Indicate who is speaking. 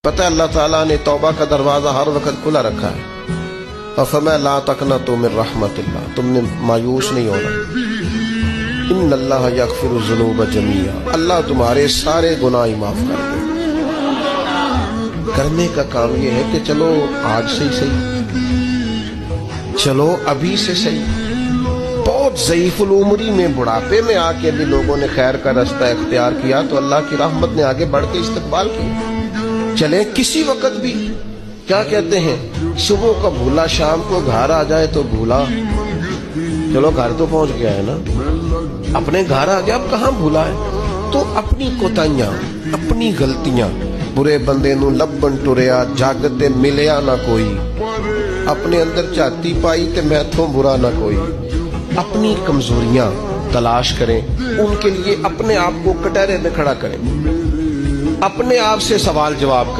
Speaker 1: پتہ ہے اللہ تعالیٰ نے توبہ کا دروازہ ہر وقت کھلا رکھا ہے، اور فرمایا لا تقنطوا من رحمت اللہ، تم نے مایوس نہیں ہونا، ان اللہ یغفر الذنوب جميعا، اللہ تمہارے سارے گناہ معاف کر دے۔ کرنے کا کام یہ ہے کہ چلو آج سے ہی صحیح، چلو ابھی سے صحیح۔ بہت ضعیف العمری میں بڑھاپے میں آ کے بھی لوگوں نے خیر کا رستہ اختیار کیا تو اللہ کی رحمت نے آگے بڑھ کے استقبال کیا۔ چلے کسی وقت بھی، کیا کہتے ہیں، صبح کا بھولا شام کو گھر آ جائے تو بھولا، چلو گھر تو پہنچ گیا ہے نا، اپنے گھر آ گیا، اب کہاں بھولا ہے؟ تو اپنی کوتاہیاں، اپنی غلطیاں، برے بندے نو لبن ٹریا جگ تے ملیا نہ کوئی، اپنے اندر جاتی پائی تے میتھوں برا نہ کوئی۔ اپنی کمزوریاں تلاش کریں، ان کے لیے اپنے آپ کو کٹہرے میں کھڑا کریں، اپنے آپ سے سوال جواب کریں۔